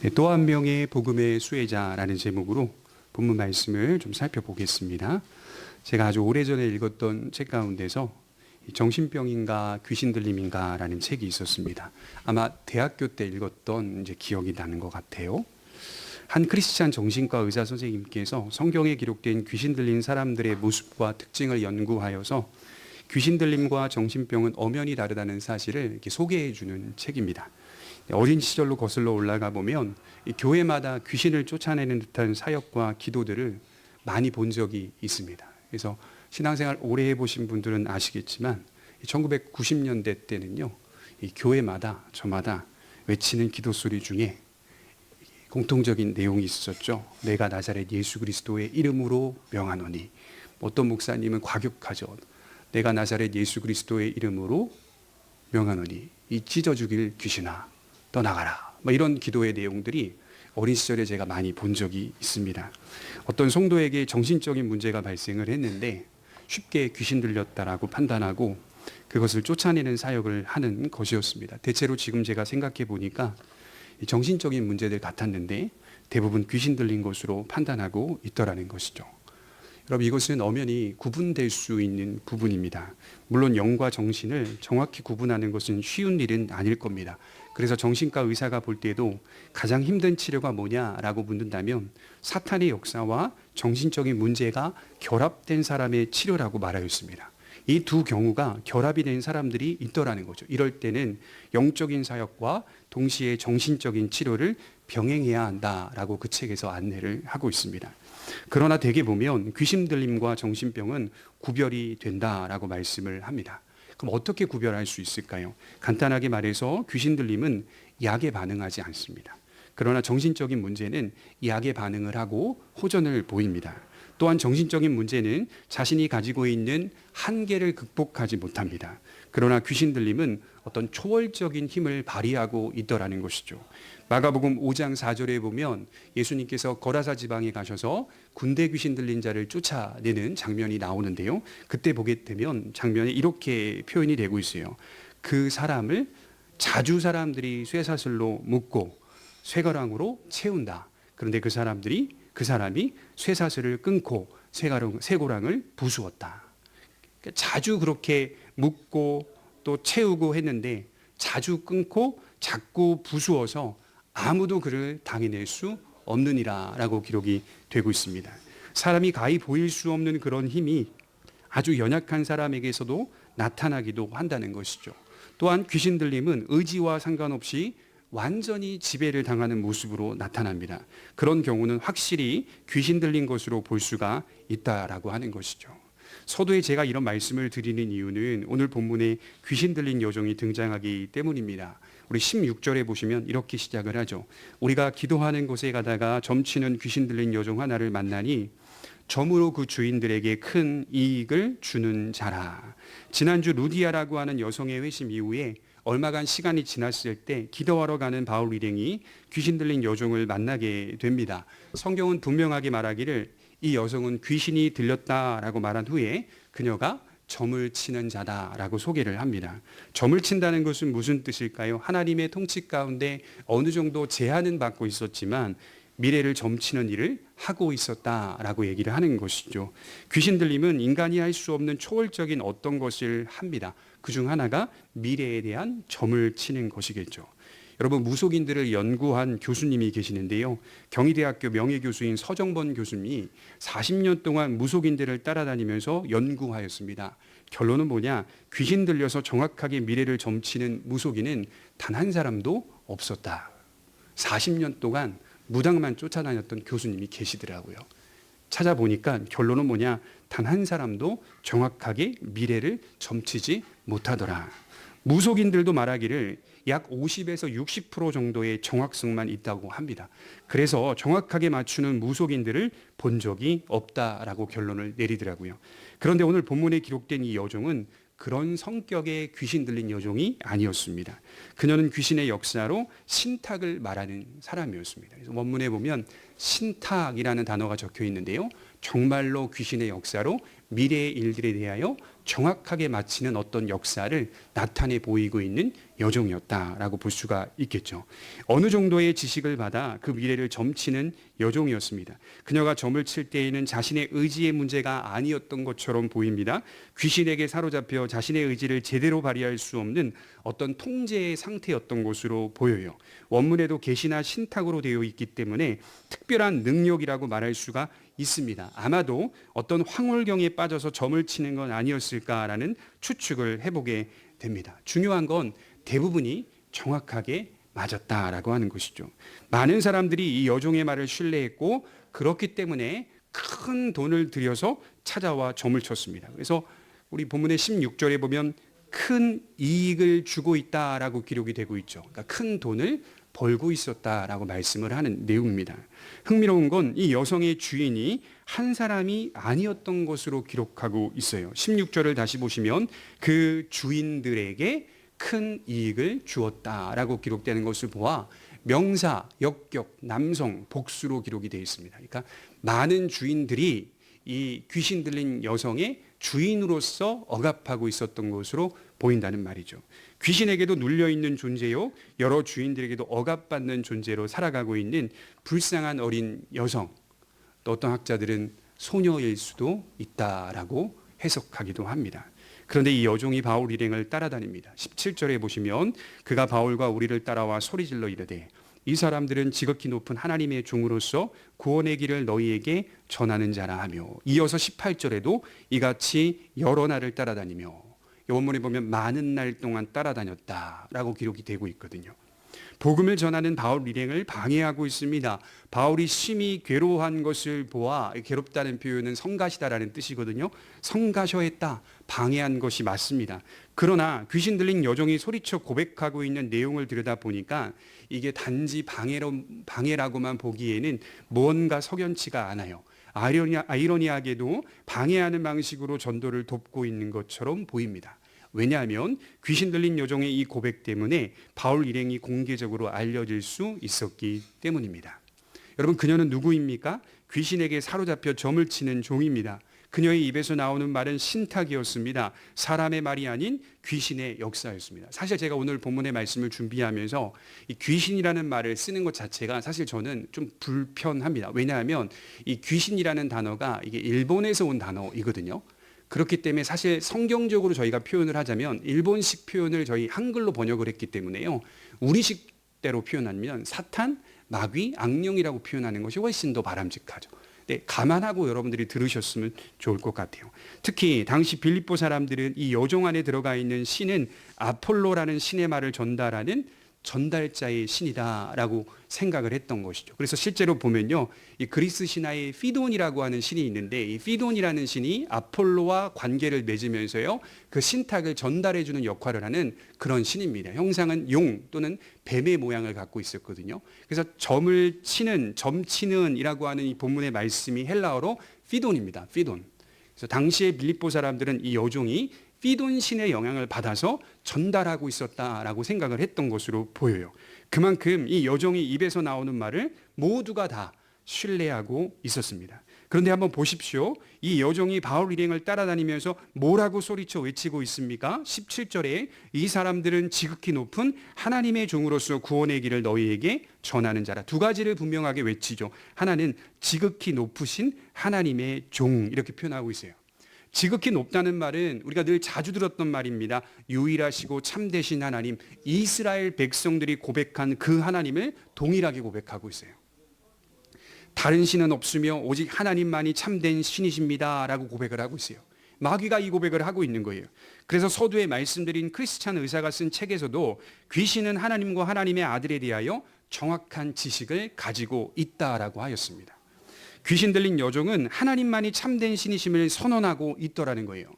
네, 또 한 명의 복음의 수혜자라는 제목으로 본문 말씀을 좀 살펴보겠습니다. 제가 아주 오래전에 읽었던 책 가운데서 정신병인가 귀신 들림인가 라는 책이 있었습니다. 아마 대학교 때 읽었던 기억이 나는 것 같아요. 한 크리스찬 정신과 의사 선생님께서 성경에 기록된 귀신 들린 사람들의 모습과 특징을 연구하여서 귀신 들림과 정신병은 엄연히 다르다는 사실을 이렇게 소개해 주는 책입니다. 어린 시절로 거슬러 올라가 보면 이 교회마다 귀신을 쫓아내는 듯한 사역과 기도들을 많이 본 적이 있습니다. 그래서 신앙생활 오래 해보신 분들은 아시겠지만 1990년대 때는요, 이 교회마다 저마다 외치는 기도 소리 중에 공통적인 내용이 있었죠. 내가 나사렛 예수 그리스도의 이름으로 명하노니. 어떤 목사님은 과격하죠. 내가 나사렛 예수 그리스도의 이름으로 명하노니 이 찢어 죽일 귀신아 떠나가라. 이런 기도의 내용들이 어린 시절에 제가 많이 본 적이 있습니다. 어떤 성도에게 정신적인 문제가 발생을 했는데 쉽게 귀신 들렸다라고 판단하고 그것을 쫓아내는 사역을 하는 것이었습니다. 대체로 지금 제가 생각해 보니까 정신적인 문제들 같았는데 대부분 귀신 들린 것으로 판단하고 있더라는 것이죠. 여러분, 이것은 엄연히 구분될 수 있는 부분입니다. 물론 영과 정신을 정확히 구분하는 것은 쉬운 일은 아닐 겁니다. 그래서 정신과 의사가 볼 때도 가장 힘든 치료가 뭐냐라고 묻는다면 사탄의 역사와 정신적인 문제가 결합된 사람의 치료라고 말하였습니다. 이 두 경우가 결합이 된 사람들이 있더라는 거죠. 이럴 때는 영적인 사역과 동시에 정신적인 치료를 병행해야 한다라고 그 책에서 안내를 하고 있습니다. 그러나 대개 보면 귀신 들림과 정신병은 구별이 된다라고 말씀을 합니다. 그럼 어떻게 구별할 수 있을까요? 간단하게 말해서 귀신 들림은 약에 반응하지 않습니다. 그러나 정신적인 문제는 약에 반응을 하고 호전을 보입니다. 또한 정신적인 문제는 자신이 가지고 있는 한계를 극복하지 못합니다. 그러나 귀신 들림은 어떤 초월적인 힘을 발휘하고 있더라는 것이죠. 마가복음 5장 4절에 보면 예수님께서 거라사 지방에 가셔서 군대 귀신 들린 자를 쫓아내는 장면이 나오는데요. 그때 보게 되면 장면이 이렇게 표현이 되고 있어요. 그 사람을 자주 사람들이 쇠사슬로 묶고 쇠가랑으로 채운다. 그런데 그 사람이 쇠사슬을 끊고 쇠고랑을 부수었다. 자주 그렇게 묶고 또 채우고 했는데 자주 끊고 자꾸 부수어서 아무도 그를 당해낼 수 없느니라 라고 기록이 되고 있습니다. 사람이 가히 보일 수 없는 그런 힘이 아주 연약한 사람에게서도 나타나기도 한다는 것이죠. 또한 귀신 들림은 의지와 상관없이 완전히 지배를 당하는 모습으로 나타납니다. 그런 경우는 확실히 귀신 들린 것으로 볼 수가 있다라고 하는 것이죠. 서두에 제가 이런 말씀을 드리는 이유는 오늘 본문에 귀신 들린 여종이 등장하기 때문입니다. 우리 16절에 보시면 이렇게 시작을 하죠. 우리가 기도하는 곳에 가다가 점치는 귀신 들린 여종 하나를 만나니 점으로 그 주인들에게 큰 이익을 주는 자라. 지난주 루디아라고 하는 여성의 회심 이후에 얼마간 시간이 지났을 때 기도하러 가는 바울 일행이 귀신 들린 여종을 만나게 됩니다. 성경은 분명하게 말하기를 이 여성은 귀신이 들렸다라고 말한 후에 그녀가 점을 치는 자다라고 소개를 합니다. 점을 친다는 것은 무슨 뜻일까요? 하나님의 통치 가운데 어느 정도 제한은 받고 있었지만 미래를 점치는 일을 하고 있었다라고 얘기를 하는 것이죠. 귀신 들림은 인간이 할 수 없는 초월적인 어떤 것을 합니다. 그중 하나가 미래에 대한 점을 치는 것이겠죠. 여러분, 무속인들을 연구한 교수님이 계시는데요. 경희대학교 명예교수인 서정번 교수님이 40년 동안 무속인들을 따라다니면서 연구하였습니다. 결론은 뭐냐? 귀신 들려서 정확하게 미래를 점치는 무속인은 단 한 사람도 없었다. 40년 동안 무당만 쫓아다녔던 교수님이 계시더라고요. 찾아보니까 결론은 뭐냐? 단 한 사람도 정확하게 미래를 점치지 못하더라. 무속인들도 말하기를 약 50에서 60% 정도의 정확성만 있다고 합니다. 그래서 정확하게 맞추는 무속인들을 본 적이 없다라고 결론을 내리더라고요. 그런데 오늘 본문에 기록된 이 여종은 그런 성격의 귀신 들린 여종이 아니었습니다. 그녀는 귀신의 역사로 신탁을 말하는 사람이었습니다. 그래서 원문에 보면 신탁이라는 단어가 적혀 있는데요. 정말로 귀신의 역사로 미래의 일들에 대하여 정확하게 맞히는 어떤 역사를 나타내 보이고 있는 여종이었다라고 볼 수가 있겠죠. 어느 정도의 지식을 받아 그 미래를 점치는 여종이었습니다. 그녀가 점을 칠 때에는 자신의 의지의 문제가 아니었던 것처럼 보입니다. 귀신에게 사로잡혀 자신의 의지를 제대로 발휘할 수 없는 어떤 통제의 상태였던 것으로 보여요. 원문에도 계시나 신탁으로 되어 있기 때문에 특별한 능력이라고 말할 수가 있습니다. 아마도 어떤 황홀경에 빠져서 점을 치는 건 아니었을까라는 추측을 해보게 됩니다. 중요한 건 대부분이 정확하게 맞았다라고 하는 것이죠. 많은 사람들이 이 여종의 말을 신뢰했고 그렇기 때문에 큰 돈을 들여서 찾아와 점을 쳤습니다. 그래서 우리 본문의 16절에 보면 큰 이익을 주고 있다라고 기록이 되고 있죠. 그러니까 큰 돈을 벌고 있었다라고 말씀을 하는 내용입니다. 흥미로운 건 이 여성의 주인이 한 사람이 아니었던 것으로 기록하고 있어요. 16절을 다시 보시면 그 주인들에게 큰 이익을 주었다라고 기록되는 것을 보아 명사, 역격, 남성, 복수로 기록이 되어 있습니다. 그러니까 많은 주인들이 이 귀신 들린 여성의 주인으로서 억압하고 있었던 것으로 보인다는 말이죠. 귀신에게도 눌려있는 존재요, 여러 주인들에게도 억압받는 존재로 살아가고 있는 불쌍한 어린 여성, 또 어떤 학자들은 소녀일 수도 있다라고 해석하기도 합니다. 그런데 이 여종이 바울 일행을 따라다닙니다. 17절에 보시면 그가 바울과 우리를 따라와 소리질러 이르되 이 사람들은 지극히 높은 하나님의 종으로서 구원의 길을 너희에게 전하는 자라 하며, 이어서 18절에도 이같이 여러 날을 따라다니며, 원문에 보면 많은 날 동안 따라다녔다라고 기록이 되고 있거든요. 복음을 전하는 바울 일행을 방해하고 있습니다. 바울이 심히 괴로워한 것을 보아, 괴롭다는 표현은 성가시다라는 뜻이거든요. 성가셔했다, 방해한 것이 맞습니다. 그러나 귀신 들린 여종이 소리쳐 고백하고 있는 내용을 들여다보니까 이게 단지 방해라고만 보기에는 뭔가 석연치가 않아요. 아이러니하게도 방해하는 방식으로 전도를 돕고 있는 것처럼 보입니다. 왜냐하면 귀신 들린 여종의 이 고백 때문에 바울 일행이 공개적으로 알려질 수 있었기 때문입니다. 여러분, 그녀는 누구입니까? 귀신에게 사로잡혀 점을 치는 종입니다. 그녀의 입에서 나오는 말은 신탁이었습니다. 사람의 말이 아닌 귀신의 역사였습니다. 사실 제가 오늘 본문의 말씀을 준비하면서 이 귀신이라는 말을 쓰는 것 자체가 사실 저는 좀 불편합니다. 왜냐하면 이 귀신이라는 단어가 이게 일본에서 온 단어이거든요. 그렇기 때문에 사실 성경적으로 저희가 표현을 하자면 일본식 표현을 저희 한글로 번역을 했기 때문에요, 우리식대로 표현하면 사탄, 마귀, 악령이라고 표현하는 것이 훨씬 더 바람직하죠. 네, 감안하고 여러분들이 들으셨으면 좋을 것 같아요. 특히 당시 빌립보 사람들은 이 여종 안에 들어가 있는 신은 아폴로라는 신의 말을 전달하는 전달자의 신이다라고 생각을 했던 것이죠. 그래서 실제로 보면요, 이 그리스 신화에 피돈이라고 하는 신이 있는데, 이 피돈이라는 신이 아폴로와 관계를 맺으면서요 그 신탁을 전달해 주는 역할을 하는 그런 신입니다. 형상은 용 또는 뱀의 모양을 갖고 있었거든요. 그래서 점을 치는, 점치는이라고 하는 이 본문의 말씀이 헬라어로 피돈입니다. 피돈. 그래서 당시의 빌립보 사람들은 이 여종이 피돈 신의 영향을 받아서 전달하고 있었다라고 생각을 했던 것으로 보여요. 그만큼 이 여종이 입에서 나오는 말을 모두가 다 신뢰하고 있었습니다. 그런데 한번 보십시오. 이 여종이 바울 일행을 따라다니면서 뭐라고 소리쳐 외치고 있습니까? 17절에 이 사람들은 지극히 높은 하나님의 종으로서 구원의 길을 너희에게 전하는 자라. 두 가지를 분명하게 외치죠. 하나는 지극히 높으신 하나님의 종, 이렇게 표현하고 있어요. 지극히 높다는 말은 우리가 늘 자주 들었던 말입니다. 유일하시고 참되신 하나님, 이스라엘 백성들이 고백한 그 하나님을 동일하게 고백하고 있어요. 다른 신은 없으며 오직 하나님만이 참된 신이십니다 라고 고백을 하고 있어요. 마귀가 이 고백을 하고 있는 거예요. 그래서 서두에 말씀드린 크리스찬 의사가 쓴 책에서도 귀신은 하나님과 하나님의 아들에 대하여 정확한 지식을 가지고 있다라고 하였습니다. 귀신 들린 여종은 하나님만이 참된 신이심을 선언하고 있더라는 거예요.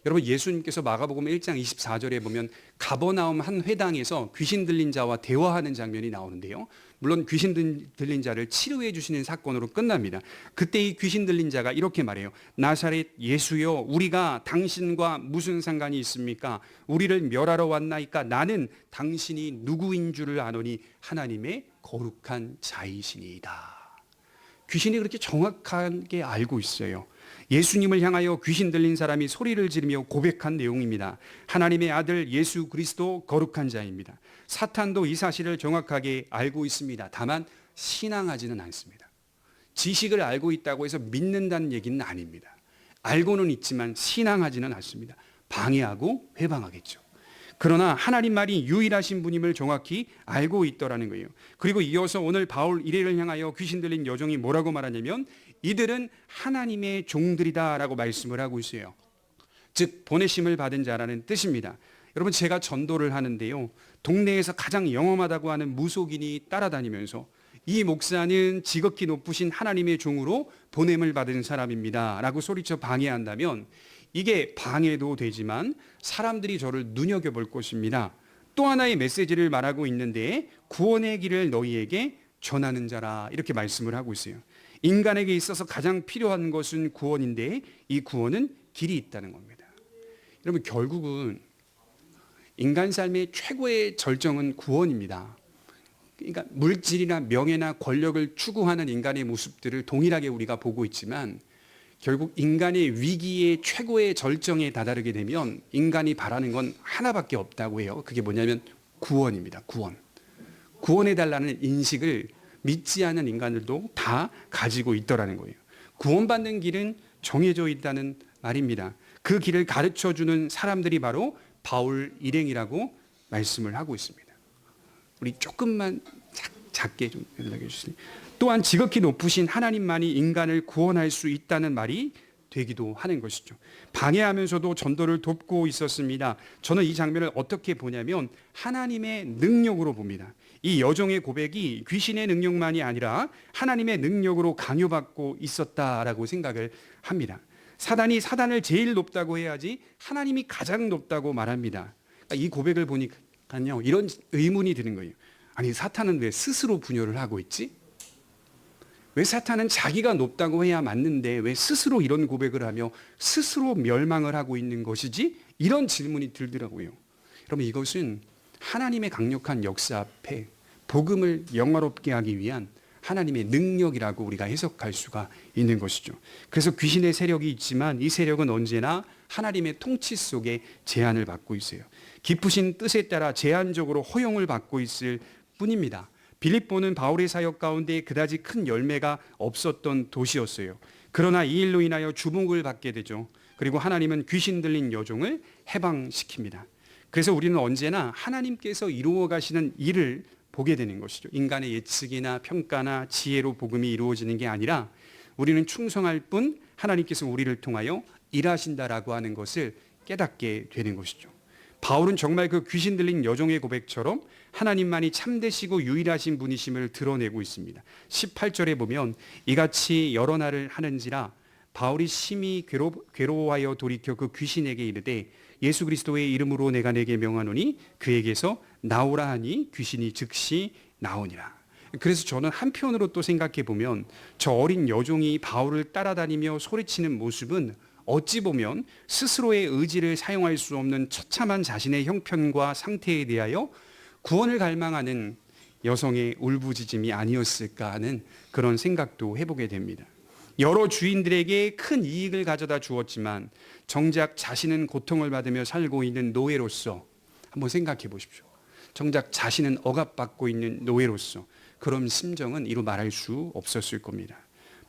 여러분, 예수님께서 마가복음 1장 24절에 보면 가버나움 한 회당에서 귀신 들린 자와 대화하는 장면이 나오는데요, 물론 귀신 들린 자를 치료해 주시는 사건으로 끝납니다. 그때 이 귀신 들린 자가 이렇게 말해요. 나사렛 예수여, 우리가 당신과 무슨 상관이 있습니까? 우리를 멸하러 왔나이까? 나는 당신이 누구인 줄을 아노니 하나님의 거룩한 자이시니이다. 귀신이 그렇게 정확하게 알고 있어요. 예수님을 향하여 귀신 들린 사람이 소리를 지르며 고백한 내용입니다. 하나님의 아들 예수 그리스도 거룩한 자입니다. 사탄도 이 사실을 정확하게 알고 있습니다. 다만 신앙하지는 않습니다. 지식을 알고 있다고 해서 믿는다는 얘기는 아닙니다. 알고는 있지만 신앙하지는 않습니다. 방해하고 회방하겠죠. 그러나 하나님 말이 유일하신 분임을 정확히 알고 있더라는 거예요. 그리고 이어서 오늘 바울 이래를 향하여 귀신 들린 여종이 뭐라고 말하냐면 이들은 하나님의 종들이다라고 말씀을 하고 있어요. 즉 보내심을 받은 자라는 뜻입니다. 여러분, 제가 전도를 하는데요, 동네에서 가장 영험하다고 하는 무속인이 따라다니면서 이 목사는 지극히 높으신 하나님의 종으로 보냄을 받은 사람입니다 라고 소리쳐 방해한다면 이게 방해도 되지만 사람들이 저를 눈여겨볼 것입니다. 또 하나의 메시지를 말하고 있는데 구원의 길을 너희에게 전하는 자라, 이렇게 말씀을 하고 있어요. 인간에게 있어서 가장 필요한 것은 구원인데 이 구원은 길이 있다는 겁니다. 여러분, 결국은 인간 삶의 최고의 절정은 구원입니다. 그러니까 물질이나 명예나 권력을 추구하는 인간의 모습들을 동일하게 우리가 보고 있지만 결국 인간의 위기의 최고의 절정에 다다르게 되면 인간이 바라는 건 하나밖에 없다고 해요. 그게 뭐냐면 구원입니다. 구원해달라는 인식을 믿지 않는 인간들도 다 가지고 있더라는 거예요. 구원받는 길은 정해져 있다는 말입니다. 그 길을 가르쳐주는 사람들이 바로 바울 일행이라고 말씀을 하고 있습니다. 우리 조금만 작게 좀 연락해 주시면. 또한 지극히 높으신 하나님만이 인간을 구원할 수 있다는 말이 되기도 하는 것이죠. 방해하면서도 전도를 돕고 있었습니다. 저는 이 장면을 어떻게 보냐면 하나님의 능력으로 봅니다. 이 여종의 고백이 귀신의 능력만이 아니라 하나님의 능력으로 강요받고 있었다라고 생각을 합니다. 사단이 사단을 제일 높다고 해야지 하나님이 가장 높다고 말합니다. 이 고백을 보니까요, 이런 의문이 드는 거예요. 아니, 사탄은 왜 스스로 분열을 하고 있지? 왜 사탄은 자기가 높다고 해야 맞는데 왜 스스로 이런 고백을 하며 스스로 멸망을 하고 있는 것이지? 이런 질문이 들더라고요. 여러분, 이것은 하나님의 강력한 역사 앞에 복음을 영화롭게 하기 위한 하나님의 능력이라고 우리가 해석할 수가 있는 것이죠. 그래서 귀신의 세력이 있지만 이 세력은 언제나 하나님의 통치 속에 제한을 받고 있어요. 깊으신 뜻에 따라 제한적으로 허용을 받고 있을 뿐입니다. 빌립보는 바울의 사역 가운데 그다지 큰 열매가 없었던 도시였어요. 그러나 이 일로 인하여 주목을 받게 되죠. 그리고 하나님은 귀신 들린 여종을 해방시킵니다. 그래서 우리는 언제나 하나님께서 이루어 가시는 일을 보게 되는 것이죠. 인간의 예측이나 평가나 지혜로 복음이 이루어지는 게 아니라 우리는 충성할 뿐 하나님께서 우리를 통하여 일하신다라고 하는 것을 깨닫게 되는 것이죠. 바울은 정말 그 귀신 들린 여종의 고백처럼 하나님만이 참되시고 유일하신 분이심을 드러내고 있습니다. 18절에 보면 이같이 여러 날을 하는지라 바울이 심히 괴로워하여 돌이켜 그 귀신에게 이르되 예수 그리스도의 이름으로 내가 내게 명하노니 그에게서 나오라 하니 귀신이 즉시 나오니라. 그래서 저는 한편으로 또 생각해 보면 저 어린 여종이 바울을 따라다니며 소리치는 모습은 어찌 보면 스스로의 의지를 사용할 수 없는 처참한 자신의 형편과 상태에 대하여 구원을 갈망하는 여성의 울부짖음이 아니었을까 하는 그런 생각도 해보게 됩니다. 여러 주인들에게 큰 이익을 가져다 주었지만 정작 자신은 고통을 받으며 살고 있는 노예로서 한번 생각해 보십시오. 정작 자신은 억압받고 있는 노예로서 그런 심정은 이루 말할 수 없었을 겁니다.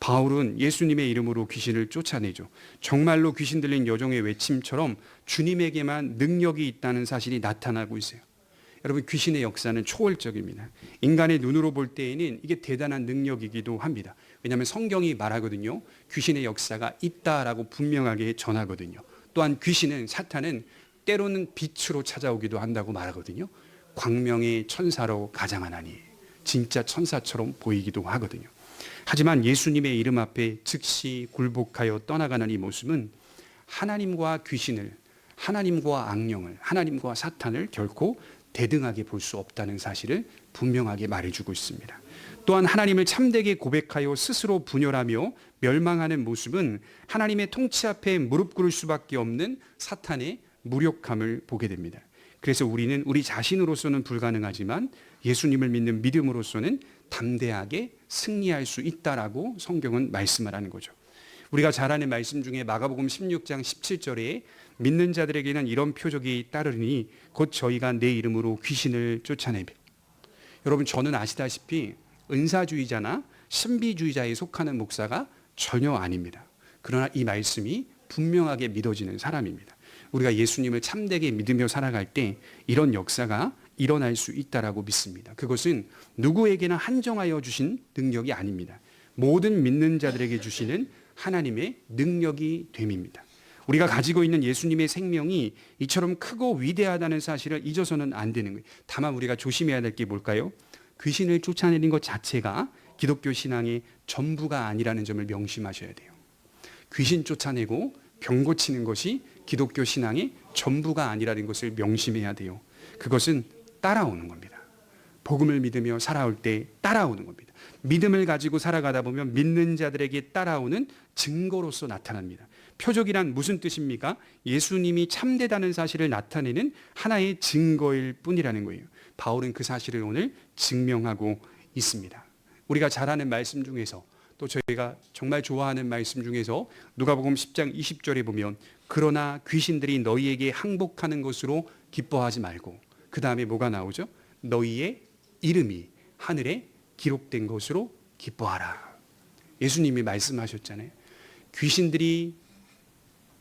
바울은 예수님의 이름으로 귀신을 쫓아내죠. 정말로 귀신 들린 여종의 외침처럼 주님에게만 능력이 있다는 사실이 나타나고 있어요. 여러분, 귀신의 역사는 초월적입니다. 인간의 눈으로 볼 때에는 이게 대단한 능력이기도 합니다. 왜냐하면 성경이 말하거든요. 귀신의 역사가 있다라고 분명하게 전하거든요. 또한 귀신은, 사탄은 때로는 빛으로 찾아오기도 한다고 말하거든요. 광명의 천사로 가장하나니, 진짜 천사처럼 보이기도 하거든요. 하지만 예수님의 이름 앞에 즉시 굴복하여 떠나가는 이 모습은 하나님과 귀신을, 하나님과 악령을, 하나님과 사탄을 결코 대등하게 볼 수 없다는 사실을 분명하게 말해주고 있습니다. 또한 하나님을 참되게 고백하여 스스로 분열하며 멸망하는 모습은 하나님의 통치 앞에 무릎 꿇을 수밖에 없는 사탄의 무력함을 보게 됩니다. 그래서 우리는 우리 자신으로서는 불가능하지만 예수님을 믿는 믿음으로서는 담대하게 승리할 수 있다라고 성경은 말씀을 하는 거죠. 우리가 잘 아는 말씀 중에 마가복음 16장 17절에 믿는 자들에게는 이런 표적이 따르니 곧 저희가 내 이름으로 귀신을 쫓아내며. 여러분, 저는 아시다시피 은사주의자나 신비주의자에 속하는 목사가 전혀 아닙니다. 그러나 이 말씀이 분명하게 믿어지는 사람입니다. 우리가 예수님을 참되게 믿으며 살아갈 때 이런 역사가 일어날 수 있다라고 믿습니다. 그것은 누구에게나 한정하여 주신 능력이 아닙니다. 모든 믿는 자들에게 주시는 하나님의 능력이 됨입니다. 우리가 가지고 있는 예수님의 생명이 이처럼 크고 위대하다는 사실을 잊어서는 안 되는 거예요. 다만 우리가 조심해야 될 게 뭘까요? 귀신을 쫓아내는 것 자체가 기독교 신앙의 전부가 아니라는 점을 명심하셔야 돼요. 귀신 쫓아내고 병 고치는 것이 기독교 신앙의 전부가 아니라는 것을 명심해야 돼요. 그것은 따라오는 겁니다. 복음을 믿으며 살아올 때 따라오는 겁니다. 믿음을 가지고 살아가다 보면 믿는 자들에게 따라오는 증거로서 나타납니다. 표적이란 무슨 뜻입니까? 예수님이 참되다는 사실을 나타내는 하나의 증거일 뿐이라는 거예요. 바울은 그 사실을 오늘 증명하고 있습니다. 우리가 잘 아는 말씀 중에서 또 저희가 정말 좋아하는 말씀 중에서 누가복음 10장 20절에 보면 그러나 귀신들이 너희에게 항복하는 것으로 기뻐하지 말고, 그 다음에 뭐가 나오죠? 너희의 이름이 하늘에 기록된 것으로 기뻐하라. 예수님이 말씀하셨잖아요. 귀신들이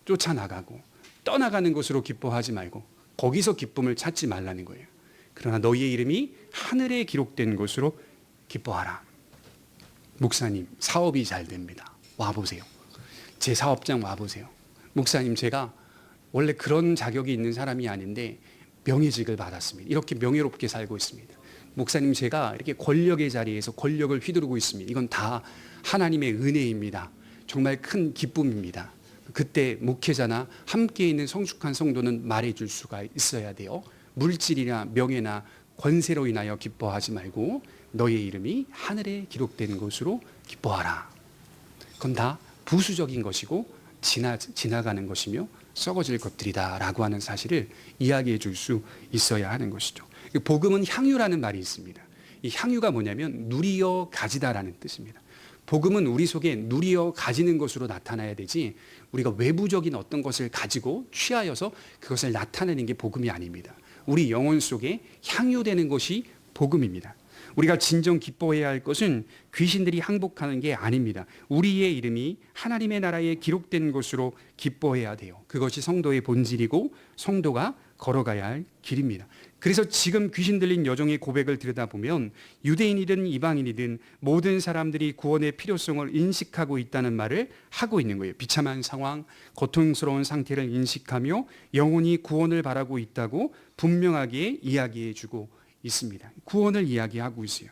쫓아나가고 떠나가는 것으로 기뻐하지 말고 거기서 기쁨을 찾지 말라는 거예요. 그러나 너희의 이름이 하늘에 기록된 것으로 기뻐하라. 목사님, 사업이 잘 됩니다. 와보세요. 제 사업장 와보세요. 목사님, 제가 원래 그런 자격이 있는 사람이 아닌데 명예직을 받았습니다. 이렇게 명예롭게 살고 있습니다. 목사님, 제가 이렇게 권력의 자리에서 권력을 휘두르고 있습니다. 이건 다 하나님의 은혜입니다. 정말 큰 기쁨입니다. 그때 목회자나 함께 있는 성숙한 성도는 말해줄 수가 있어야 돼요. 물질이나 명예나 권세로 인하여 기뻐하지 말고 너의 이름이 하늘에 기록된 것으로 기뻐하라. 그건 다 부수적인 것이고 지나가는 것이며 썩어질 것들이다 라고 하는 사실을 이야기해 줄 수 있어야 하는 것이죠. 복음은 향유라는 말이 있습니다. 이 향유가 뭐냐면 누리어 가지다라는 뜻입니다. 복음은 우리 속에 누리어 가지는 것으로 나타나야 되지 우리가 외부적인 어떤 것을 가지고 취하여서 그것을 나타내는 게 복음이 아닙니다. 우리 영혼 속에 향유되는 것이 복음입니다. 우리가 진정 기뻐해야 할 것은 귀신들이 항복하는 게 아닙니다. 우리의 이름이 하나님의 나라에 기록된 것으로 기뻐해야 돼요. 그것이 성도의 본질이고 성도가 걸어가야 할 길입니다. 그래서 지금 귀신 들린 여종의 고백을 들여다보면 유대인이든 이방인이든 모든 사람들이 구원의 필요성을 인식하고 있다는 말을 하고 있는 거예요. 비참한 상황, 고통스러운 상태를 인식하며 영혼이 구원을 바라고 있다고 분명하게 이야기해 주고 있습니다. 구원을 이야기하고 있어요.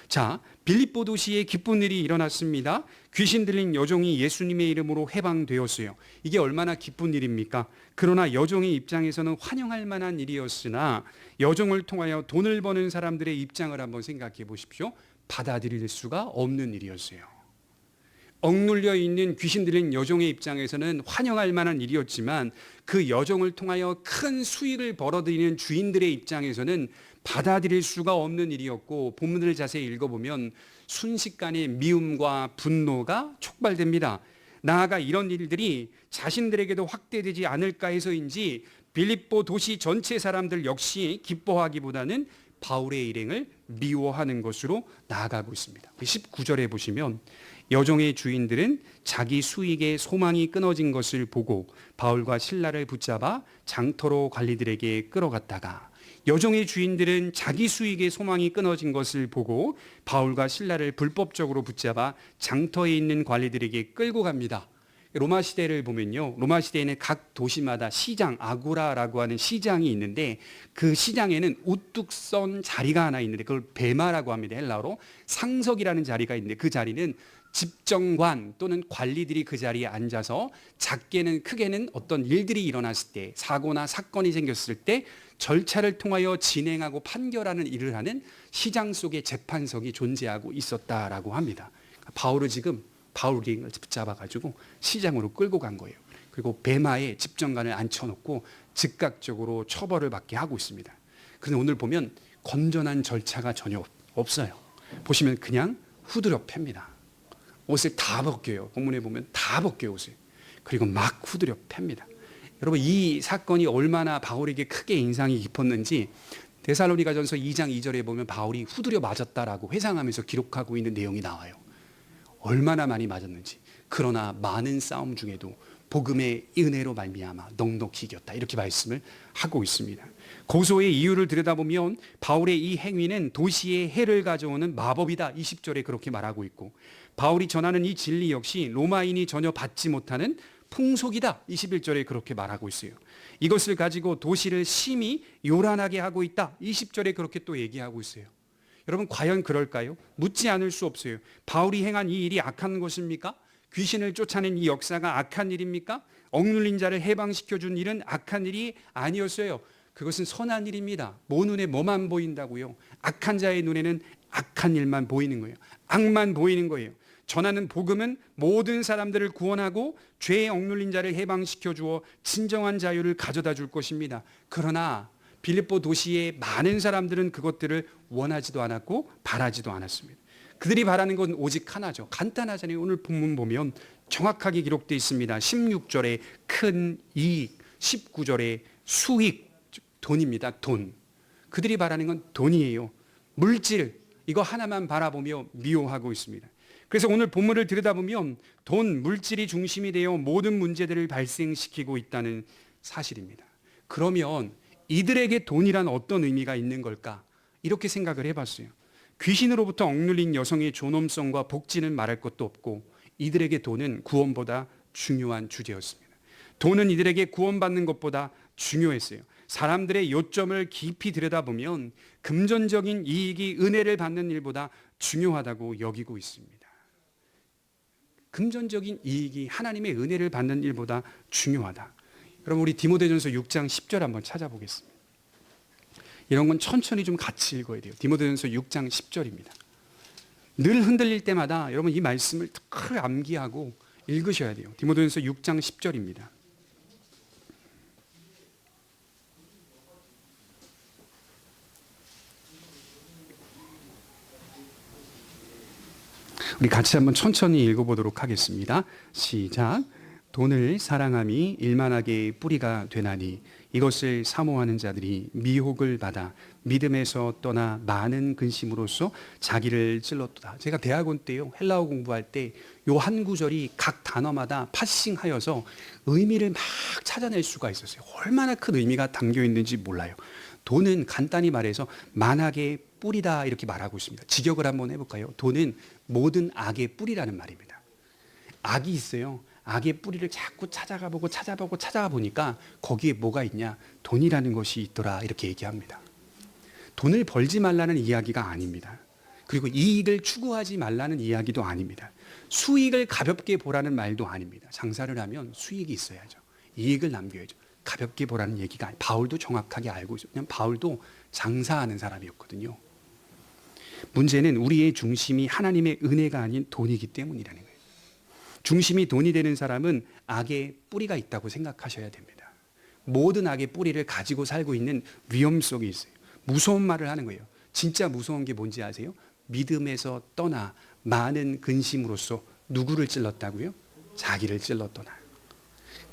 자, 빌립보 도시에 기쁜 일이 일어났습니다. 귀신 들린 여종이 예수님의 이름으로 해방되었어요. 이게 얼마나 기쁜 일입니까? 그러나 여종의 입장에서는 환영할 만한 일이었으나 여종을 통하여 돈을 버는 사람들의 입장을 한번 생각해 보십시오. 받아들일 수가 없는 일이었어요. 억눌려 있는 귀신 들린 여종의 입장에서는 환영할 만한 일이었지만 그 여종을 통하여 큰 수익을 벌어들이는 주인들의 입장에서는 받아들일 수가 없는 일이었고, 본문을 자세히 읽어보면 순식간에 미움과 분노가 촉발됩니다. 나아가 이런 일들이 자신들에게도 확대되지 않을까 해서인지 빌립보 도시 전체 사람들 역시 기뻐하기보다는 바울의 일행을 미워하는 것으로 나아가고 있습니다. 19절에 보시면 여종의 주인들은 자기 수익의 소망이 끊어진 것을 보고 바울과 실라를 붙잡아 장터로 관리들에게 끌어갔다가, 여종의 주인들은 자기 수익의 소망이 끊어진 것을 보고 바울과 실라를 불법적으로 붙잡아 장터에 있는 관리들에게 끌고 갑니다. 로마 시대를 보면요, 로마 시대에는 각 도시마다 시장, 아고라라고 하는 시장이 있는데 그 시장에는 우뚝 선 자리가 하나 있는데 그걸 베마라고 합니다. 헬라어로 상석이라는 자리가 있는데 그 자리는 집정관 또는 관리들이 그 자리에 앉아서 작게는 크게는 어떤 일들이 일어났을 때, 사고나 사건이 생겼을 때 절차를 통하여 진행하고 판결하는 일을 하는 시장 속의 재판석이 존재하고 있었다라고 합니다. 바울을 지금 바울을 붙잡아가지고 시장으로 끌고 간 거예요. 그리고 베마에 집정관을 앉혀놓고 즉각적으로 처벌을 받게 하고 있습니다. 그런데 오늘 보면 건전한 절차가 전혀 없어요. 보시면 그냥 후드려 팹니다. 옷을 다 벗겨요. 본문에 보면 다 벗겨요, 옷을. 그리고 막 후드려 팹니다. 여러분, 이 사건이 얼마나 바울에게 크게 인상이 깊었는지 데살로니가전서 2장 2절에 보면 바울이 후드려 맞았다라고 회상하면서 기록하고 있는 내용이 나와요. 얼마나 많이 맞았는지. 그러나 많은 싸움 중에도 복음의 은혜로 말미암아 넉넉히 이겼다. 이렇게 말씀을 하고 있습니다. 고소의 이유를 들여다보면 바울의 이 행위는 도시에 해를 가져오는 마법이다. 20절에 그렇게 말하고 있고, 바울이 전하는 이 진리 역시 로마인이 전혀 받지 못하는 풍속이다. 21절에 그렇게 말하고 있어요. 이것을 가지고 도시를 심히 요란하게 하고 있다. 20절에 그렇게 또 얘기하고 있어요. 여러분, 과연 그럴까요? 묻지 않을 수 없어요. 바울이 행한 이 일이 악한 것입니까? 귀신을 쫓아낸 이 역사가 악한 일입니까? 억눌린 자를 해방시켜준 일은 악한 일이 아니었어요. 그것은 선한 일입니다. 모 눈에 뭐만 보인다고요? 악한 자의 눈에는 악한 일만 보이는 거예요. 악만 보이는 거예요. 전하는 복음은 모든 사람들을 구원하고 죄에 억눌린 자를 해방시켜 주어 진정한 자유를 가져다 줄 것입니다. 그러나 빌립보 도시의 많은 사람들은 그것들을 원하지도 않았고 바라지도 않았습니다. 그들이 바라는 건 오직 하나죠. 간단하잖아요. 오늘 본문 보면 정확하게 기록되어 있습니다. 16절에 큰 이익, 19절에 수익, 돈입니다. 돈. 그들이 바라는 건 돈이에요. 물질, 이거 하나만 바라보며 미워하고 있습니다. 그래서 오늘 본문을 들여다보면 돈, 물질이 중심이 되어 모든 문제들을 발생시키고 있다는 사실입니다. 그러면 이들에게 돈이란 어떤 의미가 있는 걸까? 이렇게 생각을 해봤어요. 귀신으로부터 억눌린 여성의 존엄성과 복지는 말할 것도 없고, 이들에게 돈은 구원보다 중요한 주제였습니다. 돈은 이들에게 구원받는 것보다 중요했어요. 사람들의 요점을 깊이 들여다보면 금전적인 이익이 은혜를 받는 일보다 중요하다고 여기고 있습니다. 금전적인 이익이 하나님의 은혜를 받는 일보다 중요하다. 여러분, 우리 디모데전서 6장 10절 한번 찾아보겠습니다. 이런 건 천천히 좀 같이 읽어야 돼요. 디모데전서 6장 10절입니다. 늘 흔들릴 때마다 여러분 이 말씀을 늘 암기하고 읽으셔야 돼요. 디모데전서 6장 10절입니다. 우리 같이 한번 천천히 읽어보도록 하겠습니다. 시작. 돈을 사랑함이 일만하게 뿌리가 되나니 이것을 사모하는 자들이 미혹을 받아 믿음에서 떠나 많은 근심으로써 자기를 찔렀도다. 제가 대학원 때요, 헬라어 공부할 때 요 한 구절이 각 단어마다 파싱하여서 의미를 막 찾아낼 수가 있었어요. 얼마나 큰 의미가 담겨 있는지 몰라요. 돈은 간단히 말해서 만악의 뿌리다 이렇게 말하고 있습니다. 직역을 한번 해볼까요? 돈은 모든 악의 뿌리라는 말입니다. 악이 있어요. 악의 뿌리를 자꾸 찾아가 보니까 거기에 뭐가 있냐? 돈이라는 것이 있더라 이렇게 얘기합니다. 돈을 벌지 말라는 이야기가 아닙니다. 그리고 이익을 추구하지 말라는 이야기도 아닙니다. 수익을 가볍게 보라는 말도 아닙니다. 장사를 하면 수익이 있어야죠. 이익을 남겨야죠. 가볍게 보라는 얘기가 아니에요. 바울도 정확하게 알고 있어요. 그냥 바울도 장사하는 사람이었거든요. 문제는 우리의 중심이 하나님의 은혜가 아닌 돈이기 때문이라는 거예요. 중심이 돈이 되는 사람은 악의 뿌리가 있다고 생각하셔야 됩니다. 모든 악의 뿌리를 가지고 살고 있는 위험성이 있어요. 무서운 말을 하는 거예요. 진짜 무서운 게 뭔지 아세요? 믿음에서 떠나 많은 근심으로써 누구를 찔렀다고요? 자기를 찔렀더나.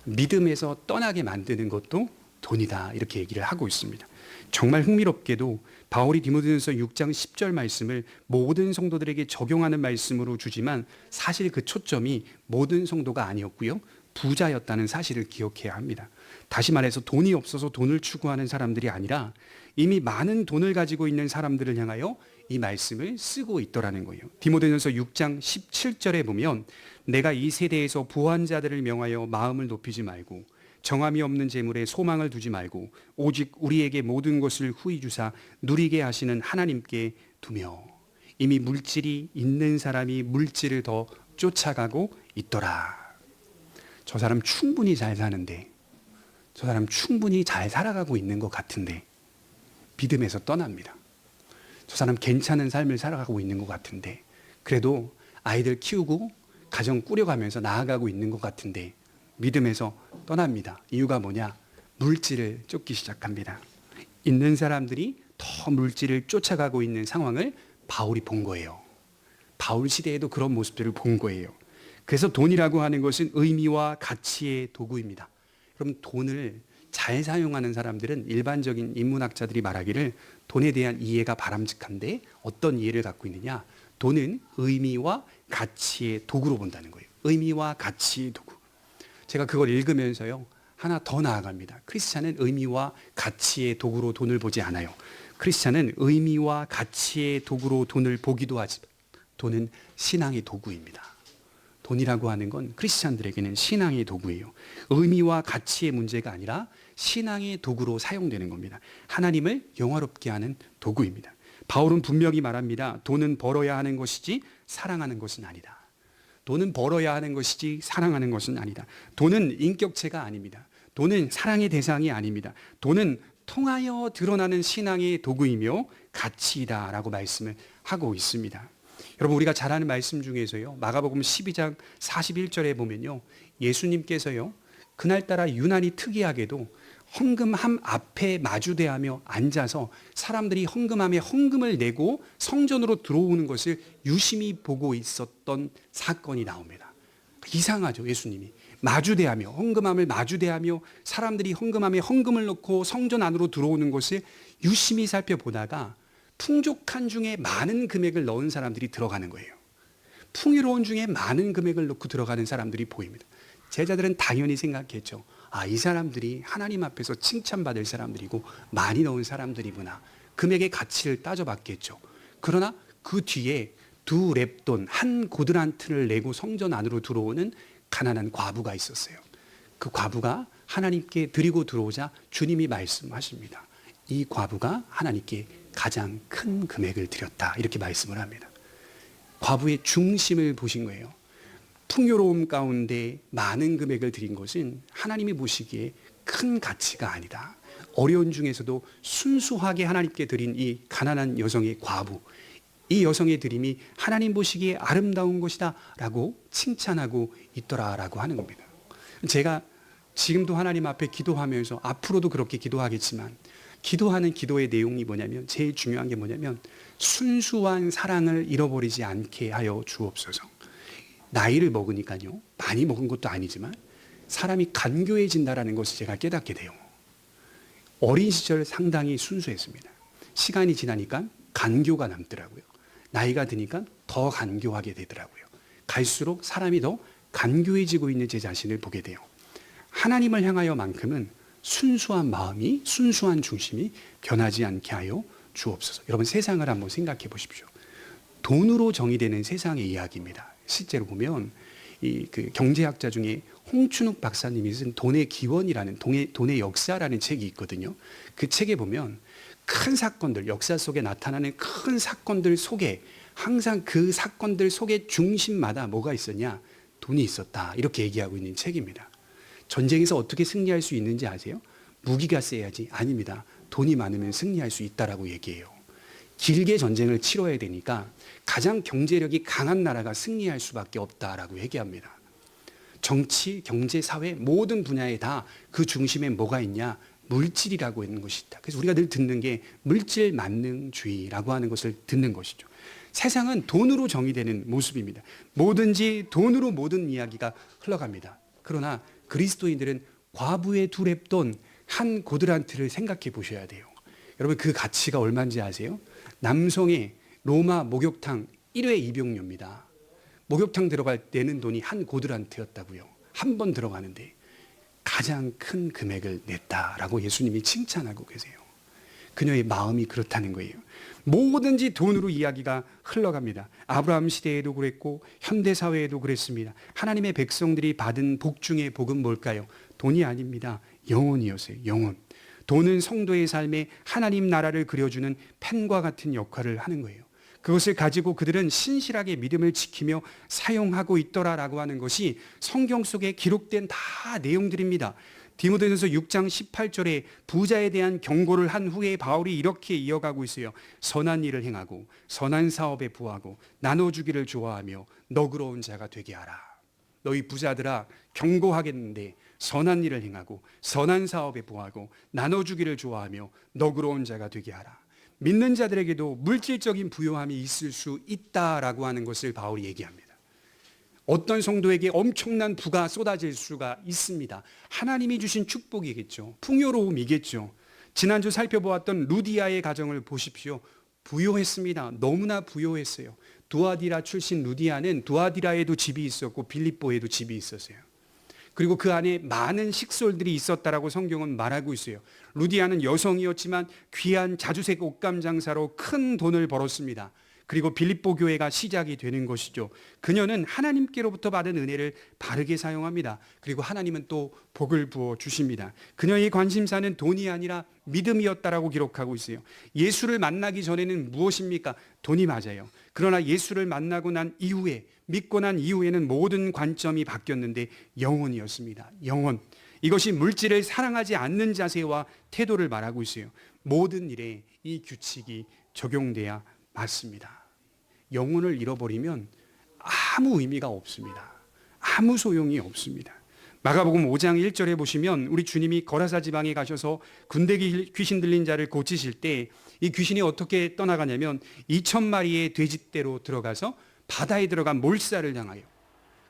믿음에서 떠나게 만드는 것도 돈이다 이렇게 얘기를 하고 있습니다. 정말 흥미롭게도 바울이 디모데전서 6장 10절 말씀을 모든 성도들에게 적용하는 말씀으로 주지만 사실 그 초점이 모든 성도가 아니었고요, 부자였다는 사실을 기억해야 합니다. 다시 말해서 돈이 없어서 돈을 추구하는 사람들이 아니라 이미 많은 돈을 가지고 있는 사람들을 향하여 이 말씀을 쓰고 있더라는 거예요. 디모데전서 6장 17절에 보면 내가 이 세대에서 부한 자들을 명하여 마음을 높이지 말고 정함이 없는 재물에 소망을 두지 말고 오직 우리에게 모든 것을 후히 주사 누리게 하시는 하나님께 두며 이미 물질이 있는 사람이 물질을 더 쫓아가고 있더라. 저 사람 충분히 잘 사는데, 저 사람 충분히 잘 살아가고 있는 것 같은데 믿음에서 떠납니다. 저 사람 괜찮은 삶을 살아가고 있는 것 같은데, 그래도 아이들 키우고 가정 꾸려가면서 나아가고 있는 것 같은데 믿음에서 떠납니다. 이유가 뭐냐? 물질을 쫓기 시작합니다. 있는 사람들이 더 물질을 쫓아가고 있는 상황을 바울이 본 거예요. 바울 시대에도 그런 모습들을 본 거예요. 그래서 돈이라고 하는 것은 의미와 가치의 도구입니다. 그럼 돈을 잘 사용하는 사람들은 일반적인 인문학자들이 말하기를 돈에 대한 이해가 바람직한데 어떤 이해를 갖고 있느냐? 돈은 의미와 가치의 도구로 본다는 거예요. 의미와 가치의 도구. 제가 그걸 읽으면서요, 하나 더 나아갑니다. 크리스찬은 의미와 가치의 도구로 돈을 보지 않아요. 크리스찬은 의미와 가치의 도구로 돈을 보기도 하지만 돈은 신앙의 도구입니다. 돈이라고 하는 건 크리스찬들에게는 신앙의 도구예요. 의미와 가치의 문제가 아니라 신앙의 도구로 사용되는 겁니다. 하나님을 영화롭게 하는 도구입니다. 바울은 분명히 말합니다. 돈은 벌어야 하는 것이지 사랑하는 것은 아니다. 돈은 벌어야 하는 것이지 사랑하는 것은 아니다. 돈은 인격체가 아닙니다. 돈은 사랑의 대상이 아닙니다. 돈은 통하여 드러나는 신앙의 도구이며 가치이다라고 말씀을 하고 있습니다. 여러분, 우리가 잘 아는 말씀 중에서요, 마가복음 12장 41절에 보면요, 예수님께서요, 그날따라 유난히 특이하게도 헌금함 앞에 마주대하며 앉아서 사람들이 헌금함에 헌금을 내고 성전으로 들어오는 것을 유심히 보고 있었던 사건이 나옵니다. 이상하죠. 예수님이 마주대하며, 헌금함을 마주대하며 사람들이 헌금함에 헌금을 넣고 성전 안으로 들어오는 것을 유심히 살펴보다가 풍족한 중에 많은 금액을 넣은 사람들이 들어가는 거예요. 풍요로운 중에 많은 금액을 넣고 들어가는 사람들이 보입니다. 제자들은 당연히 생각했죠. 아, 이 사람들이 하나님 앞에서 칭찬받을 사람들이고 많이 넣은 사람들이구나. 금액의 가치를 따져봤겠죠. 그러나 그 뒤에 2렙돈, 1고드란트를 내고 성전 안으로 들어오는 가난한 과부가 있었어요. 그 과부가 하나님께 드리고 들어오자 주님이 말씀하십니다. 이 과부가 하나님께 가장 큰 금액을 드렸다. 이렇게 말씀을 합니다. 과부의 중심을 보신 거예요. 풍요로움 가운데 많은 금액을 드린 것은 하나님이 보시기에 큰 가치가 아니다. 어려운 중에서도 순수하게 하나님께 드린 이 가난한 여성의 과부, 이 여성의 드림이 하나님 보시기에 아름다운 것이다 라고 칭찬하고 있더라라고 하는 겁니다. 제가 지금도 하나님 앞에 기도하면서 앞으로도 그렇게 기도하겠지만, 기도하는 기도의 내용이 뭐냐면, 제일 중요한 게 뭐냐면 순수한 사랑을 잃어버리지 않게 하여 주옵소서. 나이를 먹으니까요, 많이 먹은 것도 아니지만 사람이 간교해진다라는 것을 제가 깨닫게 돼요. 어린 시절 상당히 순수했습니다. 시간이 지나니까 간교가 남더라고요. 나이가 드니까 더 간교하게 되더라고요. 갈수록 사람이 더 간교해지고 있는 제 자신을 보게 돼요. 하나님을 향하여만큼은 순수한 마음이, 순수한 중심이 변하지 않게 하여 주옵소서. 여러분, 세상을 한번 생각해 보십시오. 돈으로 정의되는 세상의 이야기입니다. 실제로 보면 그 경제학자 중에 홍춘욱 박사님이 쓴 돈의 기원이라는 돈의 역사라는 책이 있거든요. 그 책에 보면 큰 사건들, 역사 속에 나타나는 큰 사건들 속에 항상 그 사건들 속의 중심마다 뭐가 있었냐? 돈이 있었다. 이렇게 얘기하고 있는 책입니다. 전쟁에서 어떻게 승리할 수 있는지 아세요? 무기가 세야지. 아닙니다. 돈이 많으면 승리할 수 있다라고 얘기해요. 길게 전쟁을 치러야 되니까 가장 경제력이 강한 나라가 승리할 수밖에 없다라고 얘기합니다. 정치, 경제, 사회 모든 분야에 다 그 중심에 뭐가 있냐? 물질이라고 있는 것이 있다. 그래서 우리가 늘 듣는 게 물질 만능주의라고 하는 것을 듣는 것이죠. 세상은 돈으로 정의되는 모습입니다. 뭐든지 돈으로 모든 이야기가 흘러갑니다. 그러나 그리스도인들은 과부의 2렙돈, 1고드란트를 생각해 보셔야 돼요. 여러분, 그 가치가 얼마인지 아세요? 남성의 로마 목욕탕 1회 입용료입니다. 목욕탕 들어갈 때는 돈이 1고드란트였다고요. 한 번 들어가는데 가장 큰 금액을 냈다라고 예수님이 칭찬하고 계세요. 그녀의 마음이 그렇다는 거예요. 뭐든지 돈으로 이야기가 흘러갑니다. 아브라함 시대에도 그랬고 현대 사회에도 그랬습니다. 하나님의 백성들이 받은 복 중에 복은 뭘까요? 돈이 아닙니다. 영혼이었어요. 영혼. 돈은 성도의 삶에 하나님 나라를 그려주는 펜과 같은 역할을 하는 거예요. 그것을 가지고 그들은 신실하게 믿음을 지키며 사용하고 있더라라고 하는 것이 성경 속에 기록된 다 내용들입니다. 디모데전서 6장 18절에 부자에 대한 경고를 한 후에 바울이 이렇게 이어가고 있어요. 선한 일을 행하고 선한 사업에 부하고 나눠주기를 좋아하며 너그러운 자가 되게 하라. 너희 부자들아, 경고하겠는데 선한 일을 행하고 선한 사업에 부하고 나눠주기를 좋아하며 너그러운 자가 되게 하라. 믿는 자들에게도 물질적인 부요함이 있을 수 있다라고 하는 것을 바울이 얘기합니다. 어떤 성도에게 엄청난 부가 쏟아질 수가 있습니다. 하나님이 주신 축복이겠죠. 풍요로움이겠죠. 지난주 살펴보았던 루디아의 가정을 보십시오. 부요했습니다. 너무나 부요했어요. 두아디라 출신 루디아는 두아디라에도 집이 있었고 빌립보에도 집이 있었어요. 그리고 그 안에 많은 식솔들이 있었다라고 성경은 말하고 있어요. 루디아는 여성이었지만 귀한 자주색 옷감 장사로 큰 돈을 벌었습니다. 그리고 빌립보 교회가 시작이 되는 것이죠. 그녀는 하나님께로부터 받은 은혜를 바르게 사용합니다. 그리고 하나님은 또 복을 부어 주십니다. 그녀의 관심사는 돈이 아니라 믿음이었다라고 기록하고 있어요. 예수를 만나기 전에는 무엇입니까? 돈이 맞아요. 그러나 예수를 만나고 난 이후에, 믿고 난 이후에는 모든 관점이 바뀌었는데 영혼이었습니다. 영혼. 이것이 물질을 사랑하지 않는 자세와 태도를 말하고 있어요. 모든 일에 이 규칙이 적용돼야 맞습니다. 영혼을 잃어버리면 아무 의미가 없습니다. 아무 소용이 없습니다. 마가복음 5장 1절에 보시면 우리 주님이 거라사 지방에 가셔서 군대 귀신 들린 자를 고치실 때 이 귀신이 어떻게 떠나가냐면 2,000마리의 돼지떼로 들어가서 바다에 들어간 몰살을 당하여,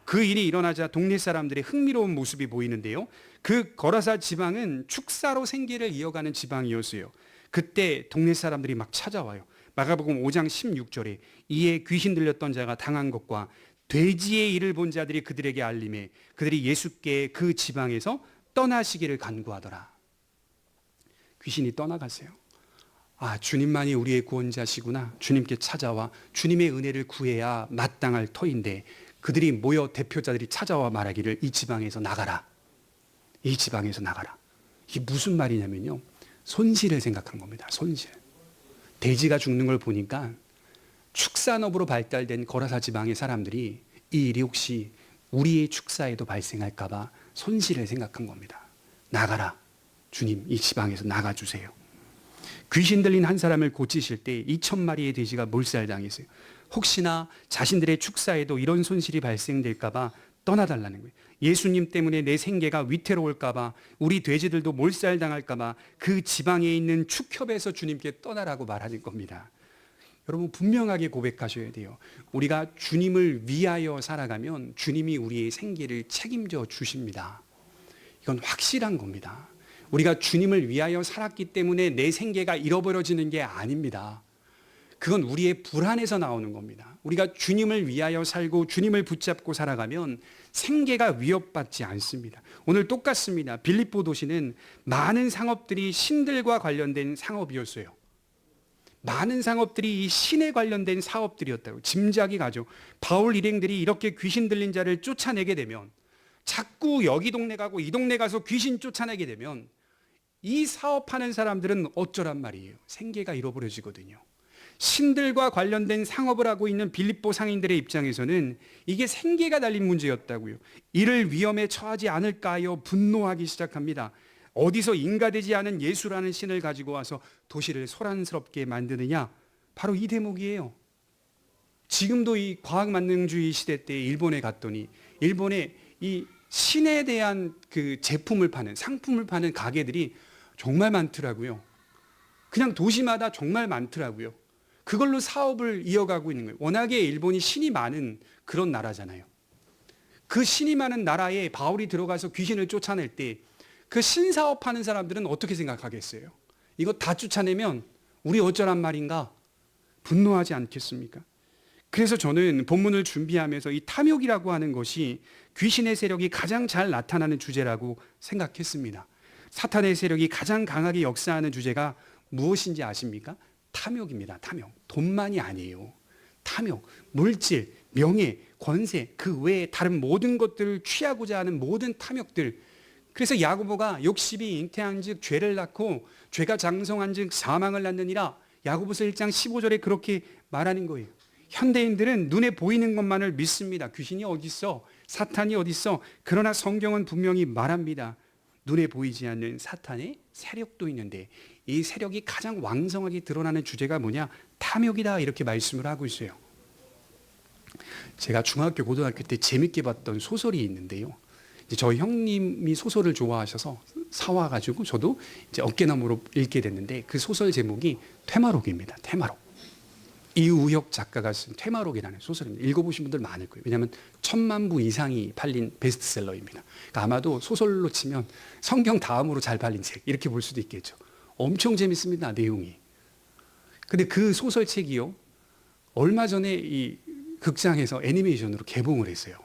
그 일이 일어나자 동네 사람들의 흥미로운 모습이 보이는데요. 그 거라사 지방은 축사로 생계를 이어가는 지방이었어요. 그때 동네 사람들이 막 찾아와요. 마가복음 5장 16절에 이에 귀신 들렸던 자가 당한 것과 돼지의 일을 본 자들이 그들에게 알림해 그들이 예수께 그 지방에서 떠나시기를 간구하더라. 귀신이 떠나갔어요. 아, 주님만이 우리의 구원자시구나. 주님께 찾아와 주님의 은혜를 구해야 마땅할 터인데 그들이 모여 대표자들이 찾아와 말하기를 이 지방에서 나가라. 이 지방에서 나가라. 이게 무슨 말이냐면요. 손실을 생각한 겁니다. 손실. 돼지가 죽는 걸 보니까 축산업으로 발달된 거라사 지방의 사람들이 이 일이 혹시 우리의 축사에도 발생할까봐 손실을 생각한 겁니다. 나가라. 주님, 이 지방에서 나가주세요. 귀신 들린 한 사람을 고치실 때 2,000마리의 돼지가 몰살당했어요. 혹시나 자신들의 축사에도 이런 손실이 발생될까봐 떠나달라는 거예요. 예수님 때문에 내 생계가 위태로울까봐, 우리 돼지들도 몰살당할까봐 그 지방에 있는 축협에서 주님께 떠나라고 말하는 겁니다. 여러분 분명하게 고백하셔야 돼요. 우리가 주님을 위하여 살아가면 주님이 우리의 생계를 책임져 주십니다. 이건 확실한 겁니다. 우리가 주님을 위하여 살았기 때문에 내 생계가 잃어버려지는 게 아닙니다. 그건 우리의 불안에서 나오는 겁니다. 우리가 주님을 위하여 살고 주님을 붙잡고 살아가면 생계가 위협받지 않습니다. 오늘 똑같습니다. 빌립보 도시는 많은 상업들이 신들과 관련된 상업이었어요. 많은 상업들이 이 신에 관련된 사업들이었다고 짐작이 가죠. 바울 일행들이 이렇게 귀신 들린 자를 쫓아내게 되면, 자꾸 여기 동네 가고 이 동네 가서 귀신 쫓아내게 되면 이 사업하는 사람들은 어쩌란 말이에요. 생계가 잃어버려지거든요. 신들과 관련된 상업을 하고 있는 빌립보 상인들의 입장에서는 이게 생계가 달린 문제였다고요. 이를 위험에 처하지 않을까 하여 분노하기 시작합니다. 어디서 인가되지 않은 예수라는 신을 가지고 와서 도시를 소란스럽게 만드느냐? 바로 이 대목이에요. 지금도 이 과학만능주의 시대 때 일본에 갔더니 일본에 이 신에 대한 그 제품을 파는, 상품을 파는 가게들이 정말 많더라고요. 그냥 도시마다 정말 많더라고요. 그걸로 사업을 이어가고 있는 거예요. 워낙에 일본이 신이 많은 그런 나라잖아요. 그 신이 많은 나라에 바울이 들어가서 귀신을 쫓아낼 때 그 신사업하는 사람들은 어떻게 생각하겠어요? 이거 다 쫓아내면 우리 어쩌란 말인가? 분노하지 않겠습니까? 그래서 저는 본문을 준비하면서 이 탐욕이라고 하는 것이 귀신의 세력이 가장 잘 나타나는 주제라고 생각했습니다. 사탄의 세력이 가장 강하게 역사하는 주제가 무엇인지 아십니까? 탐욕입니다. 탐욕. 돈만이 아니에요. 탐욕, 물질, 명예, 권세, 그 외에 다른 모든 것들을 취하고자 하는 모든 탐욕들. 그래서 야고보가 욕심이 잉태한즉 죄를 낳고 죄가 장성한즉 사망을 낳느니라. 야고보서 1장 15절에 그렇게 말하는 거예요. 현대인들은 눈에 보이는 것만을 믿습니다. 귀신이 어디 있어? 사탄이 어디 있어? 그러나 성경은 분명히 말합니다. 눈에 보이지 않는 사탄의 세력도 있는데 이 세력이 가장 왕성하게 드러나는 주제가 뭐냐? 탐욕이다, 이렇게 말씀을 하고 있어요. 제가 중학교, 고등학교 때 재밌게 봤던 소설이 있는데요. 저희 형님이 소설을 좋아하셔서 사와가지고 저도 이제 어깨너머로 읽게 됐는데 그 소설 제목이 퇴마록입니다. 퇴마록. 이우혁 작가가 쓴 퇴마록이라는 소설입니다. 읽어보신 분들 많을 거예요. 왜냐하면 1000만 부 이상이 팔린 베스트셀러입니다. 그러니까 아마도 소설로 치면 성경 다음으로 잘 팔린 책 이렇게 볼 수도 있겠죠. 엄청 재밌습니다. 내용이. 근데 그 소설책이요, 얼마 전에 이 극장에서 애니메이션으로 개봉을 했어요.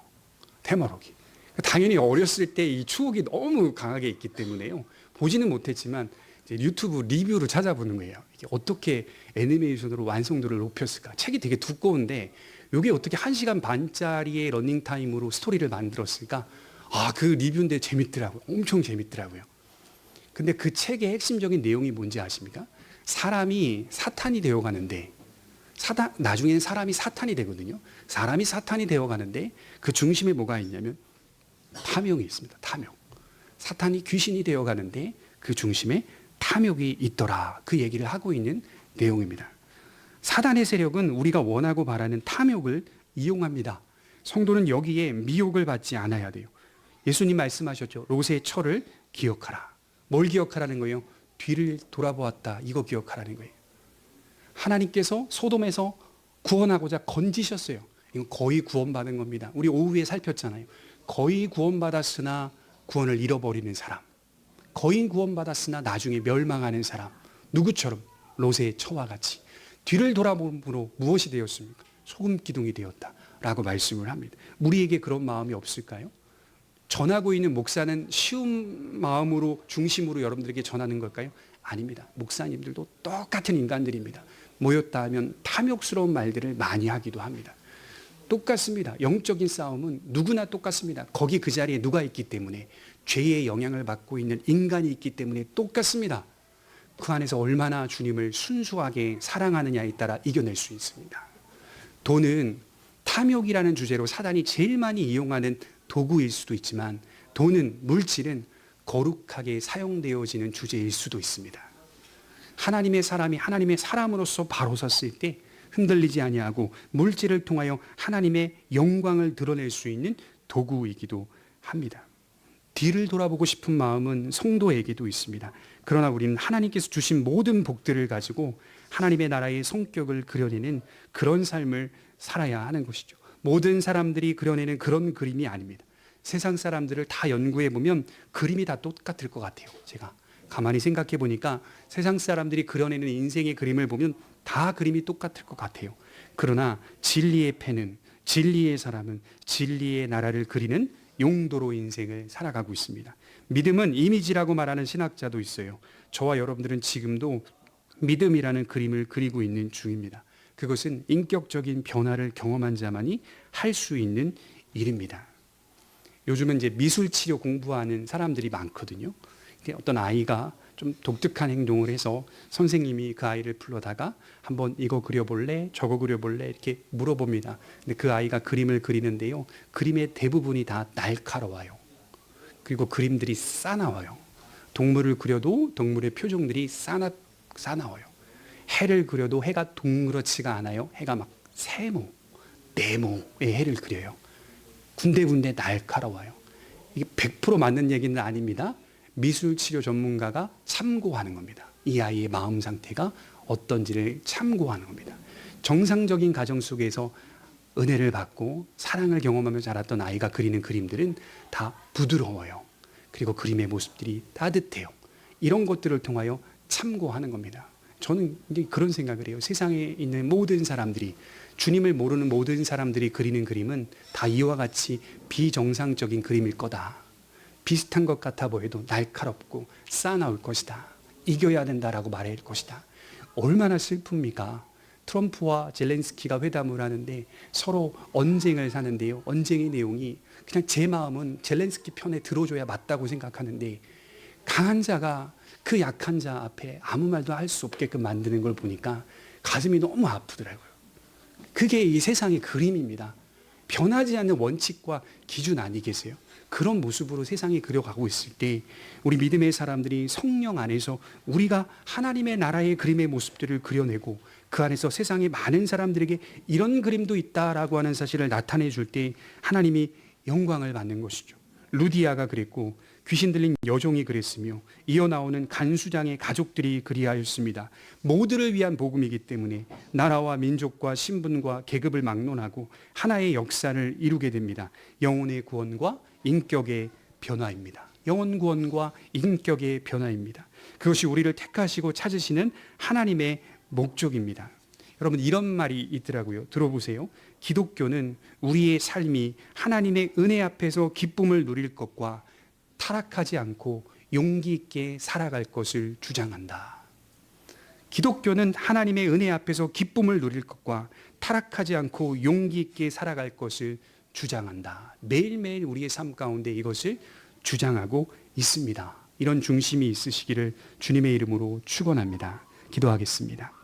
퇴마록이. 당연히 어렸을 때 이 추억이 너무 강하게 있기 때문에요, 보지는 못했지만 이제 유튜브 리뷰를 찾아보는 거예요. 이게 어떻게 애니메이션으로 완성도를 높였을까. 책이 되게 두꺼운데 이게 어떻게 1시간 반짜리의 러닝타임으로 스토리를 만들었을까. 그 리뷰인데 재밌더라고요. 엄청 재밌더라고요. 근데 그 책의 핵심적인 내용이 뭔지 아십니까? 사람이 사탄이 되어가는데, 나중에는 사람이 사탄이 되거든요. 사람이 사탄이 되어가는데 그 중심에 뭐가 있냐면 탐욕이 있습니다. 탐욕. 사탄이 귀신이 되어가는데 그 중심에 탐욕이 있더라. 그 얘기를 하고 있는 내용입니다. 사단의 세력은 우리가 원하고 바라는 탐욕을 이용합니다. 성도는 여기에 미혹을 받지 않아야 돼요. 예수님 말씀하셨죠. 롯의 철을 기억하라. 뭘 기억하라는 거예요? 뒤를 돌아보았다. 이거 기억하라는 거예요. 하나님께서 소돔에서 구원하고자 건지셨어요. 이건 거의 구원받은 겁니다. 우리 오후에 살폈잖아요. 거의 구원받았으나 구원을 잃어버리는 사람, 거의 구원받았으나 나중에 멸망하는 사람, 누구처럼? 롯의 처와 같이 뒤를 돌아봄으로 무엇이 되었습니까? 소금 기둥이 되었다라고 말씀을 합니다. 우리에게 그런 마음이 없을까요? 전하고 있는 목사는 쉬운 마음으로 중심으로 여러분들에게 전하는 걸까요? 아닙니다. 목사님들도 똑같은 인간들입니다. 모였다 하면 탐욕스러운 말들을 많이 하기도 합니다. 똑같습니다. 영적인 싸움은 누구나 똑같습니다. 거기 그 자리에 누가 있기 때문에, 죄의 영향을 받고 있는 인간이 있기 때문에 똑같습니다. 그 안에서 얼마나 주님을 순수하게 사랑하느냐에 따라 이겨낼 수 있습니다. 돈은 탐욕이라는 주제로 사단이 제일 많이 이용하는 도구일 수도 있지만, 돈은, 물질은 거룩하게 사용되어지는 주제일 수도 있습니다. 하나님의 사람이 하나님의 사람으로서 바로 섰을 때 흔들리지 아니하고 물질을 통하여 하나님의 영광을 드러낼 수 있는 도구이기도 합니다. 뒤를 돌아보고 싶은 마음은 성도에게도 있습니다. 그러나 우리는 하나님께서 주신 모든 복들을 가지고 하나님의 나라의 성격을 그려내는 그런 삶을 살아야 하는 것이죠. 모든 사람들이 그려내는 그런 그림이 아닙니다. 세상 사람들을 다 연구해 보면 그림이 다 똑같을 것 같아요. 제가 가만히 생각해 보니까 세상 사람들이 그려내는 인생의 그림을 보면 다 그림이 똑같을 것 같아요. 그러나 진리의 펜은, 진리의 사람은 진리의 나라를 그리는 용도로 인생을 살아가고 있습니다. 믿음은 이미지라고 말하는 신학자도 있어요. 저와 여러분들은 지금도 믿음이라는 그림을 그리고 있는 중입니다. 그것은 인격적인 변화를 경험한 자만이 할 수 있는 일입니다. 요즘은 이제 미술 치료 공부하는 사람들이 많거든요. 어떤 아이가 좀 독특한 행동을 해서 선생님이 그 아이를 불러다가 한번 이거 그려볼래? 저거 그려볼래? 이렇게 물어봅니다. 근데 그 아이가 그림을 그리는데요, 그림의 대부분이 다 날카로워요. 그리고 그림들이 싸나워요. 동물을 그려도 동물의 표정들이 싸나워요. 해를 그려도 해가 동그랗지가 않아요. 해가 막 세모, 네모의 해를 그려요. 군데군데 날카로워요. 이게 100% 맞는 얘기는 아닙니다. 미술치료 전문가가 참고하는 겁니다. 이 아이의 마음 상태가 어떤지를 참고하는 겁니다. 정상적인 가정 속에서 은혜를 받고 사랑을 경험하며 자랐던 아이가 그리는 그림들은 다 부드러워요. 그리고 그림의 모습들이 따뜻해요. 이런 것들을 통하여 참고하는 겁니다. 저는 이제 그런 생각을 해요. 세상에 있는 모든 사람들이, 주님을 모르는 모든 사람들이 그리는 그림은 다 이와 같이 비정상적인 그림일 거다. 비슷한 것 같아 보여도 날카롭고 싸나울 것이다. 이겨야 된다라고 말할 것이다. 얼마나 슬픕니까? 트럼프와 젤렌스키가 회담을 하는데 서로 언쟁을 사는데요, 언쟁의 내용이 그냥 제 마음은 젤렌스키 편에 들어줘야 맞다고 생각하는데, 강한 자가 그 약한 자 앞에 아무 말도 할 수 없게끔 만드는 걸 보니까 가슴이 너무 아프더라고요. 그게 이 세상의 그림입니다. 변하지 않는 원칙과 기준 아니겠어요? 그런 모습으로 세상이 그려가고 있을 때 우리 믿음의 사람들이 성령 안에서 우리가 하나님의 나라의 그림의 모습들을 그려내고 그 안에서 세상의 많은 사람들에게 이런 그림도 있다라고 하는 사실을 나타내 줄 때 하나님이 영광을 받는 것이죠. 루디아가 그랬고 귀신 들린 여종이 그랬으며 이어 나오는 간수장의 가족들이 그리하였습니다. 모두를 위한 복음이기 때문에 나라와 민족과 신분과 계급을 막론하고 하나의 역사를 이루게 됩니다. 영혼의 구원과 인격의 변화입니다. 영혼 구원과 인격의 변화입니다. 그것이 우리를 택하시고 찾으시는 하나님의 목적입니다. 여러분, 이런 말이 있더라고요. 들어보세요. 기독교는 우리의 삶이 하나님의 은혜 앞에서 기쁨을 누릴 것과 타락하지 않고 용기 있게 살아갈 것을 주장한다. 기독교는 하나님의 은혜 앞에서 기쁨을 누릴 것과 타락하지 않고 용기 있게 살아갈 것을 주장한다. 매일매일 우리의 삶 가운데 이것을 주장하고 있습니다. 이런 중심이 있으시기를 주님의 이름으로 축원합니다. 기도하겠습니다.